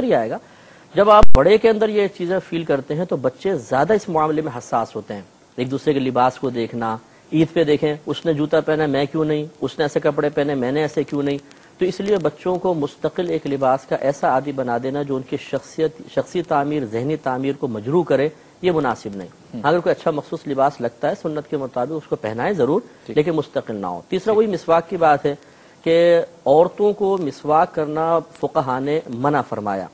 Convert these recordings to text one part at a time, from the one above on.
ہی آئے گا. جب آپ بڑے کے اندر یہ چیزیں فیل کرتے ہیں تو بچے زیادہ اس معاملے میں حساس ہوتے ہیں. ایک دوسرے کے لباس کو دیکھنا, عید پہ دیکھیں اس نے جوتا پہنا میں کیوں نہیں, اس نے ایسے کپڑے پہنے میں نے ایسے کیوں نہیں. تو اس لیے بچوں کو مستقل ایک لباس کا ایسا عادی بنا دینا جو ان کی شخصی تعمیر, ذہنی تعمیر کو مجروح کرے, یہ مناسب نہیں. اگر کوئی اچھا مخصوص لباس لگتا ہے سنت کے مطابق اس کو پہنائے ضرور, لیکن مستقل نہ ہو. تیسرا وہی مسواک کی بات ہے کہ عورتوں کو مسواک کرنا فقہا نے منع فرمایا.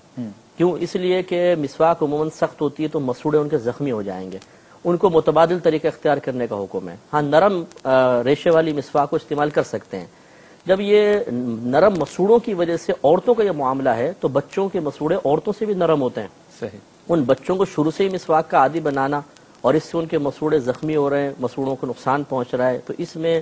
کیوں؟ اس لیے کہ مسواک عموماً سخت ہوتی ہے تو مسوڑے ان کے زخمی ہو جائیں گے. ان کو متبادل طریقہ اختیار کرنے کا حکم ہے. ہاں, نرم ریشے والی مسواک کو استعمال کر سکتے ہیں. جب یہ نرم مسوڑوں کی وجہ سے عورتوں کا یہ معاملہ ہے تو بچوں کے مسوڑے عورتوں سے بھی نرم ہوتے ہیں. صحیح. ان بچوں کو شروع سے ہی مسواک کا عادی بنانا اور اس سے ان کے مسوڑے زخمی ہو رہے ہیں, مسوڑوں کو نقصان پہنچ رہا ہے, تو اس میں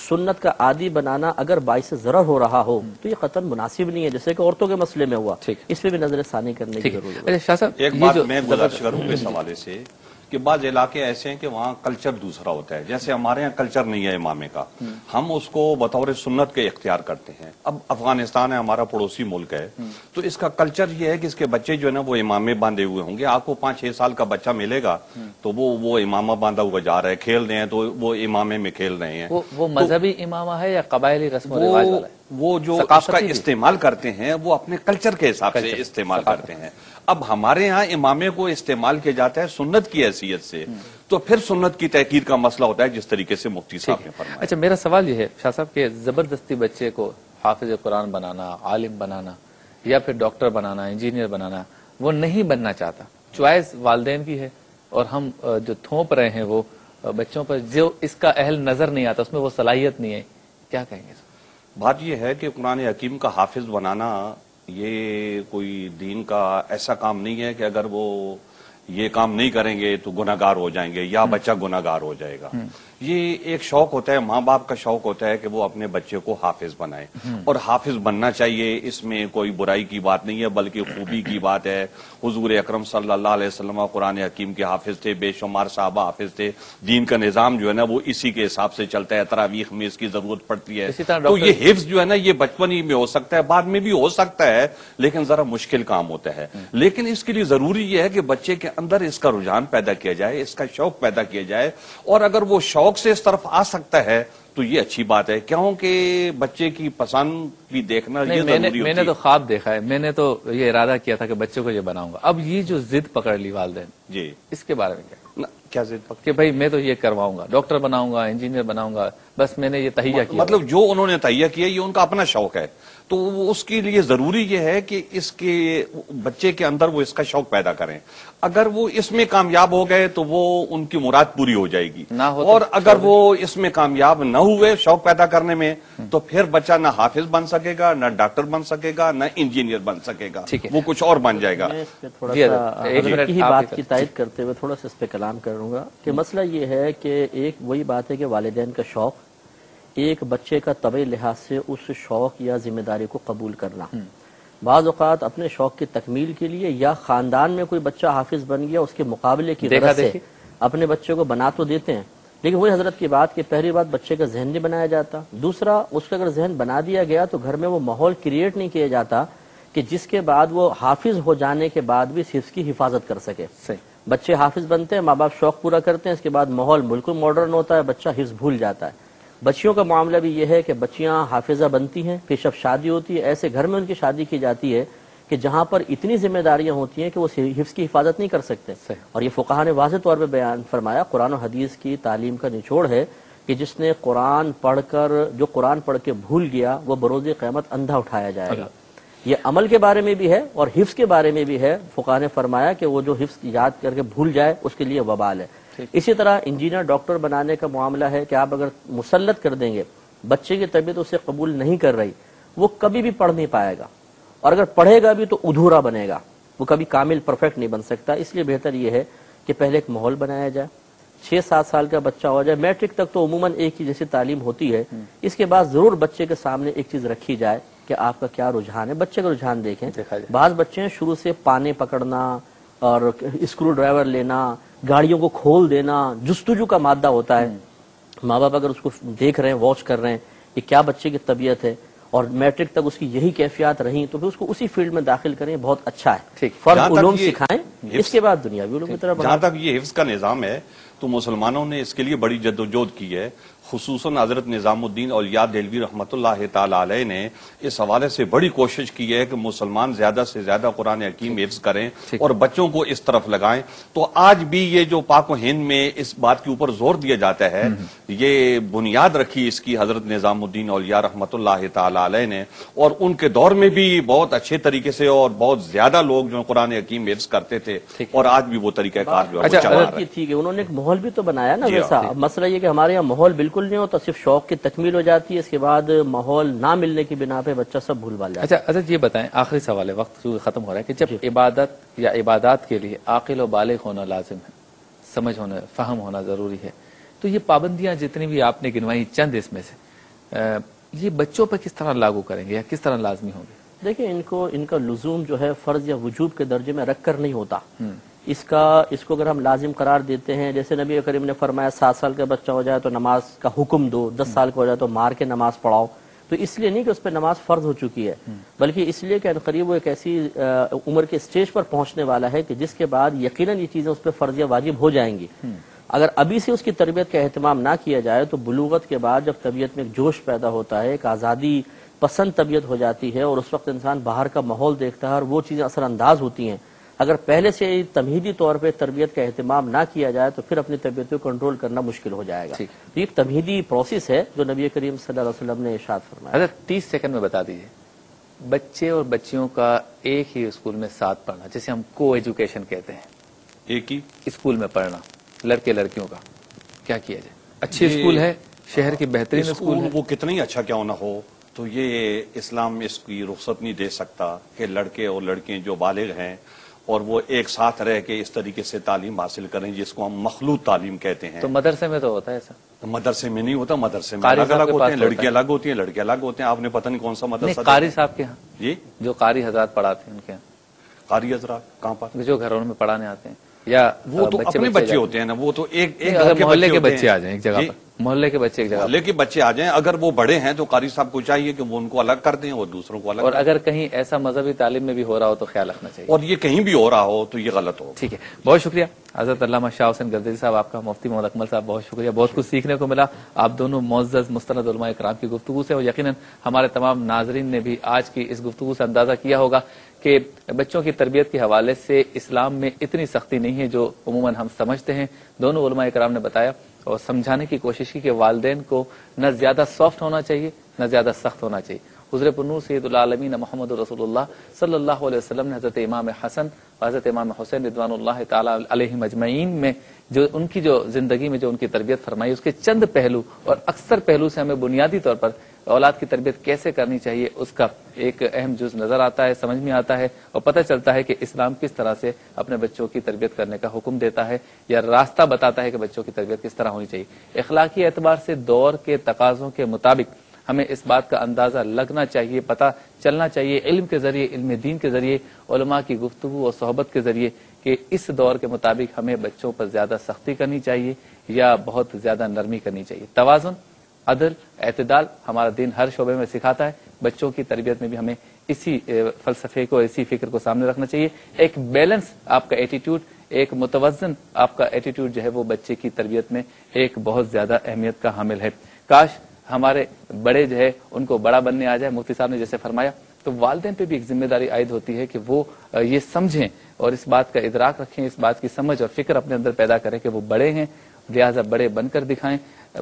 سنت کا عادی بنانا اگر باعث ضرر ہو رہا ہو تو یہ قطعاً مناسب نہیں ہے, جیسے کہ عورتوں کے مسئلے میں ہوا. اس پہ بھی نظر ثانی کرنے کی ضرورت ہے. شاہ صاحب, ایک بات میں گزارش کروں اس حوالے سے کہ بعض علاقے ایسے ہیں کہ وہاں کلچر دوسرا ہوتا ہے. جیسے ہمارے یہاں کلچر نہیں ہے امامے کا, ہم اس کو بطور سنت کے اختیار کرتے ہیں. اب افغانستان ہے ہمارا پڑوسی ملک ہے, تو اس کا کلچر یہ ہے کہ اس کے بچے جو ہے نا وہ امامے باندھے ہوئے ہوں گے. آپ کو 5-6 سال کا بچہ ملے گا تو وہ امامہ باندھا ہوا جا رہا ہے, کھیل رہے ہیں تو وہ امامے میں کھیل رہے ہیں. وہ مذہبی امامہ ہے یا قبائلی رسم و رواج والا ہے؟ وہ جو اس کا استعمال کرتے ہیں وہ اپنے کلچر کے حساب سے استعمال کرتے ہیں. اب ہمارے ہاں امامے کو استعمال کیا جاتا ہے سنت کی حیثیت سے, تو پھر سنت کی تحقیر کا مسئلہ ہوتا ہے جس طریقے سے مفتی صاحب نے فرمایا. اچھا, میرا سوال یہ ہے شاہ صاحب کہ زبردستی بچے کو حافظ قرآن بنانا, عالم بنانا یا پھر ڈاکٹر بنانا, انجینئر بنانا, وہ نہیں بننا چاہتا. چوائس والدین کی ہے اور ہم جو تھوپ رہے ہیں وہ بچوں پر جو اس کا اہل نظر نہیں آتا, اس میں وہ صلاحیت نہیں ہے. کیا کہیں گے؟ بات یہ ہے کہ قرآن حکیم کا حافظ بنانا یہ کوئی دین کا ایسا کام نہیں ہے کہ اگر وہ یہ کام نہیں کریں گے تو گناہگار ہو جائیں گے یا بچہ گناہگار ہو جائے گا. یہ ایک شوق ہوتا ہے, ماں باپ کا شوق ہوتا ہے کہ وہ اپنے بچے کو حافظ بنائے, اور حافظ بننا چاہیے. اس میں کوئی برائی کی بات نہیں ہے بلکہ خوبی کی بات ہے. حضور اکرم صلی اللہ علیہ وسلم قرآن حکیم کے حافظ تھے, بے شمار صحابہ حافظ تھے. دین کا نظام جو ہے نا وہ اسی کے حساب سے چلتا ہے. تراویح میں اس کی ضرورت پڑتی ہے. تو یہ حفظ جو ہے نا یہ بچپن ہی میں ہو سکتا ہے, بعد میں بھی ہو سکتا ہے, لیکن ذرا مشکل کام ہوتا ہے. لیکن اس کے لیے ضروری یہ ہے کہ بچے کے اندر اس کا رجحان پیدا کیا جائے, اس کا شوق پیدا کیا جائے, اور اگر وہ شوق سے اس طرف آ سکتا ہے تو یہ اچھی بات ہے. کیونکہ بچے کی پسند بھی دیکھنا یہ ضروری ہوتی ہے. میں نے تو خواب دیکھا ہے, میں نے تو یہ ارادہ کیا تھا کہ بچوں کو یہ بناؤں گا. اب یہ جو ضد پکڑ لی والدین, جی اس کے بارے میں کیا ضد پکڑ کہ بھائی میں تو یہ کرواؤں گا, ڈاکٹر بناؤں گا, انجینئر بناؤں گا, بس میں نے یہ تہیہ کیا. مطلب جو انہوں نے تہیہ کیا یہ ان کا اپنا شوق ہے, تو اس کے لیے ضروری یہ ہے کہ اس کے بچے کے اندر وہ اس کا شوق پیدا کریں. اگر وہ اس میں کامیاب ہو گئے تو وہ ان کی مراد پوری ہو جائے گی, اور اگر وہ اس میں کامیاب نہ ہوئے شوق پیدا کرنے میں تو پھر بچہ نہ حافظ بن سکے گا, نہ ڈاکٹر بن سکے گا, نہ انجینئر بن سکے گا, وہ کچھ اور بن جائے گا. کی بات کی تائید کرتے ہوئے تھوڑا سا اس پہ کلام کروں گا کہ مسئلہ یہ ہے کہ ایک وہی بات ہے کہ والدین کا شوق, ایک بچے کا طبعی لحاظ سے اس شوق یا ذمہ داری کو قبول کرنا. بعض اوقات اپنے شوق کی تکمیل کے لیے یا خاندان میں کوئی بچہ حافظ بن گیا اس کے مقابلے کی غرض سے اپنے بچے کو بنا تو دیتے ہیں, لیکن وہی حضرت کی بات کہ پہلی بات بچے کا ذہن نہیں بنایا جاتا, دوسرا اس کا اگر ذہن بنا دیا گیا تو گھر میں وہ ماحول کریٹ نہیں کیا جاتا کہ جس کے بعد وہ حافظ ہو جانے کے بعد بھی حفظ کی حفاظت کر سکے. بچے حافظ بنتے ہیں, ماں باپ شوق پورا کرتے ہیں, اس کے بعد ماحول بالکل ماڈرن ہوتا ہے, بچہ حفظ بھول جاتا ہے. بچیوں کا معاملہ بھی یہ ہے کہ بچیاں حافظہ بنتی ہیں, پھر جب شادی ہوتی ہے ایسے گھر میں ان کی شادی کی جاتی ہے کہ جہاں پر اتنی ذمہ داریاں ہوتی ہیں کہ وہ حفظ کی حفاظت نہیں کر سکتے. اور یہ فقہا نے واضح طور پہ بیان فرمایا, قرآن و حدیث کی تعلیم کا نچوڑ ہے کہ جس نے قرآن پڑھ کر جو قرآن پڑھ کے بھول گیا وہ بروز قیامت اندھا اٹھایا جائے گا. یہ عمل کے بارے میں بھی ہے اور حفظ کے بارے میں بھی ہے. فقہا نے فرمایا کہ وہ جو حفظ یاد کر کے بھول جائے اس کے لیے وبال ہے. اسی طرح انجینئر ڈاکٹر بنانے کا معاملہ ہے کہ آپ اگر مسلط کر دیں گے, بچے کی طبیعت اسے قبول نہیں کر رہی, وہ کبھی بھی پڑھ نہیں پائے گا, اور اگر پڑھے گا بھی تو ادھورا بنے گا, وہ کبھی کامل پرفیکٹ نہیں بن سکتا. اس لیے بہتر یہ ہے کہ پہلے ایک ماحول بنایا جائے, 6-7 سال کا بچہ ہو جائے, میٹرک تک تو عموماً ایک ہی جیسی تعلیم ہوتی ہے. اس کے بعد ضرور بچے کے سامنے ایک چیز رکھی جائے کہ آپ کا کیا رجحان ہے. بچے کا رجحان دیکھیں. بعض بچے شروع سے پانے پکڑنا اور اسکرو ڈرائیور لینا, گاڑیوں کو کھول دینا, جستجو کا مادہ ہوتا ہے. ماں باپ اگر اس کو دیکھ رہے ہیں, واچ کر رہے ہیں کہ کیا بچے کی طبیعت ہے, اور میٹرک تک اس کی یہی کیفیات رہیں تو پھر اس کو اسی فیلڈ میں داخل کریں، بہت اچھا ہے. ٹھیک، فرض علوم سکھائیں، اس کے بعد دنیاوی علوم کی طرف جہاں تک یہ حفظ کا نظام ہے تو مسلمانوں نے اس کے لیے بڑی جدوجہد کی ہے. خصوصاً حضرت نظام الدین اولیاء دہلوی رحمۃ اللہ تعالی علیہ نے اس حوالے سے بڑی کوشش کی ہے کہ مسلمان زیادہ سے زیادہ قرآن حکیم حفظ کریں اور بچوں کو اس طرف لگائیں. تو آج بھی یہ جو پاک و ہند میں اس بات کے اوپر زور دیا جاتا ہے، یہ بنیاد رکھی اس کی حضرت نظام الدین اولیاء رحمۃ اللہ تعالی علیہ نے، اور ان کے دور میں بھی بہت اچھے طریقے سے اور بہت زیادہ لوگ جو قرآن حکیم حفظ کرتے تھے، اور آج بھی وہ طریقہ کار جو ہے وہ چلا رہا ہے. ٹھیک ہے، انہوں نے ایک ماحول بھی تو بنایا نا ویسا. اب مسئلہ یہ کہ ہمارے یہاں ماحول بالکل نہیں ہوتا، صرف شوق کی تکمیل ہو جاتی ہے، اس کے بعد ماحول نہ ملنے کی بنا پہ بچہ سب بھول بھال جاتا ہے. اچھا حضرت یہ بتائیں، آخری سوال ہے، وقت ختم ہو رہا ہے، کہ جب عبادت یا عبادات کے لیے عاقل و بالغ ہونا لازم ہے، سمجھ ہونا، فہم ہونا ضروری ہے، تو یہ پابندیاں جتنی بھی آپ نے گنوائی چند اس میں سے، یہ بچوں پر کس طرح لاگو کریں گے یا کس طرح لازمی ہوں گے؟ دیکھیں، ان کا لزوم جو ہے فرض یا وجوب کے درجے میں رکھ کر نہیں ہوتا. اس کو اگر ہم لازم قرار دیتے ہیں، جیسے نبی کریم نے فرمایا 7 سال کا بچہ ہو جائے تو نماز کا حکم دو، 10 سال کا ہو جائے تو مار کے نماز پڑھاؤ، تو اس لیے نہیں کہ اس پہ نماز فرض ہو چکی ہے، بلکہ اس لیے کہ عنقریب وہ ایک ایسی عمر کے اسٹیج پر پہنچنے والا ہے کہ جس کے بعد یقیناً یہ چیزیں اس پہ فرض یا واجب ہو جائیں گی. اگر ابھی سے اس کی تربیت کا اہتمام نہ کیا جائے تو بلوغت کے بعد جب طبیعت میں ایک جوش پیدا ہوتا ہے، ایک آزادی پسند طبیعت ہو جاتی ہے، اور اس وقت انسان باہر کا ماحول دیکھتا ہے اور وہ چیزیں اثر انداز ہوتی ہیں. اگر پہلے سے تمہیدی طور پہ تربیت کا اہتمام نہ کیا جائے تو پھر اپنی طبیعت کو کنٹرول کرنا مشکل ہو جائے گا. تو یہ ایک تمہیدی پروسیس ہے جو نبی کریم صلی اللہ علیہ وسلم نے ارشاد فرمایا. حضرت 30 سیکنڈ میں بتا دیجیے، بچے اور بچیوں کا ایک ہی اسکول میں ساتھ پڑھنا، جسے ہم کو ایجوکیشن کہتے ہیں، ایک ہی اسکول میں پڑھنا، لڑکے لڑکیوں کا، کیا کیا جائے؟ اچھی اسکول ہے، شہر کی بہترین اسکول ہے، وہ کتنا ہی اچھا کیوں نہ ہو، تو یہ اسلام اس کی رخصت نہیں دے سکتا کہ لڑکے اور لڑکیاں جو بالغ ہیں اور وہ ایک ساتھ رہ کے اس طریقے سے تعلیم حاصل کریں جس کو ہم مخلوط تعلیم کہتے ہیں. تو مدرسے میں تو ہوتا ہے ایسا؟ مدرسے میں نہیں ہوتا، مدرسے میں الگ الگ ہوتے ہیں، لڑکیاں الگ ہوتی ہیں، لڑکے الگ ہوتے ہیں. آپ نے پتہ نہیں کون سا مدرسہ. قاری صاحب کے ہاں جی، جو قاری حضرات پڑھاتے ہیں ان کے ہاں، قاری حضرات کہاں پر؟ جو گھروں میں پڑھانے آتے ہیں، یا وہ تو اپنے بچے ہوتے ہیں نا، وہ تو ایک محلے کے بچے آ جائیں ایک جگہ پر، محلے کے بچے ایک جگہ، محلے کے بچے آ جائیں. اگر وہ بڑے ہیں تو قاری صاحب کو چاہیے کہ وہ ان کو الگ کر دیں اور دوسروں کو الگ. اور اگر کہیں ایسا مذہبی تعلیم میں بھی ہو رہا ہو تو خیال رکھنا چاہیے، اور یہ کہیں بھی ہو رہا ہو تو یہ غلط ہو. ٹھیک ہے، بہت شکریہ حضرت علامہ شاہ حسین گردیری صاحب، آپ کا، مفتی محمد اکمل صاحب بہت شکریہ، بہت کچھ سیکھنے کو ملا آپ دونوں معزز مستند علماء کرام کی گفتگو سے، اور یقیناً ہمارے تمام ناظرین نے بھی آج کی اس گفتگو سے اندازہ کیا ہوگا کہ بچوں کی تربیت کے حوالے سے اسلام میں اتنی سختی نہیں ہے جو عموماً ہم سمجھتے ہیں. دونوں علماء کرام نے بتایا اور سمجھانے کی کوشش کی کہ والدین کو نہ زیادہ سافٹ ہونا چاہیے نہ زیادہ سخت ہونا چاہیے. حضور پرنور سید العالمین محمد رسول اللہ صلی اللہ علیہ وسلم نے حضرت امام حسن اور حضرت امام حسین رضوان اللہ تعالی علیہم اجمعین میں جو ان کی جو زندگی میں جو ان کی تربیت فرمائی، اس کے چند پہلو اور اکثر پہلو سے ہمیں بنیادی طور پر اولاد کی تربیت کیسے کرنی چاہیے اس کا ایک اہم جز نظر آتا ہے، سمجھ میں آتا ہے، اور پتہ چلتا ہے کہ اسلام کس طرح سے اپنے بچوں کی تربیت کرنے کا حکم دیتا ہے یا راستہ بتاتا ہے کہ بچوں کی تربیت کس طرح ہونی چاہیے. اخلاقی اعتبار سے دور کے تقاضوں کے مطابق ہمیں اس بات کا اندازہ لگنا چاہیے، پتہ چلنا چاہیے علم کے ذریعے، علم دین کے ذریعے، علماء کی گفتگو اور صحبت کے ذریعے کہ اس دور کے مطابق ہمیں بچوں پر زیادہ سختی کرنی چاہیے یا بہت زیادہ نرمی کرنی چاہیے. توازن، عدل، اعتدال ہمارا دین ہر شعبے میں سکھاتا ہے. بچوں کی تربیت میں بھی ہمیں اسی فلسفے کو، اسی فکر کو سامنے رکھنا چاہیے. ایک بیلنس آپ کا ایٹیٹیوڈ، ایک متوازن آپ کا ایٹیٹیوڈ جو ہے وہ بچے کی تربیت میں ایک بہت زیادہ اہمیت کا حامل ہے. کاش ہمارے بڑے جو ہے ان کو بڑا بننے آ جائے. مفتی صاحب نے جیسے فرمایا تو والدین پہ بھی ایک ذمہ داری عائد ہوتی ہے کہ وہ یہ سمجھیں اور اس بات کا ادراک رکھیں، اس بات کی سمجھ اور فکر اپنے اندر پیدا کریں کہ وہ بڑے ہیں، لہٰذا بڑے بن کر دکھائیں.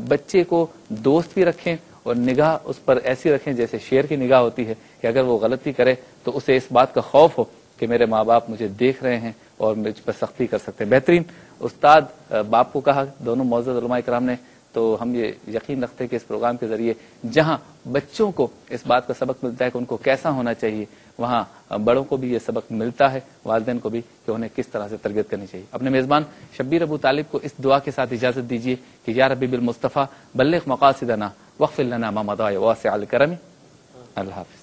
بچے کو دوست بھی رکھیں اور نگاہ اس پر ایسی رکھیں جیسے شیر کی نگاہ ہوتی ہے کہ اگر وہ غلطی کرے تو اسے اس بات کا خوف ہو کہ میرے ماں باپ مجھے دیکھ رہے ہیں اور مجھ پر سختی کر سکتے ہیں. بہترین استاد باپ کو کہا دونوں معزز علماء کرام نے، تو ہم یہ یقین رکھتے ہیں کہ اس پروگرام کے ذریعے جہاں بچوں کو اس بات کا سبق ملتا ہے کہ ان کو کیسا ہونا چاہیے، وہاں بڑوں کو بھی یہ سبق ملتا ہے، والدین کو بھی، کہ انہیں کس طرح سے تربیت کرنی چاہیے. اپنے میزبان شبیر ابو طالب کو اس دعا کے ساتھ اجازت دیجیے کہ یا ربی بالمصطفیٰ بلغ مقاصدنا واغفر لنا ما مضى واسع الکرم. اللہ حافظ.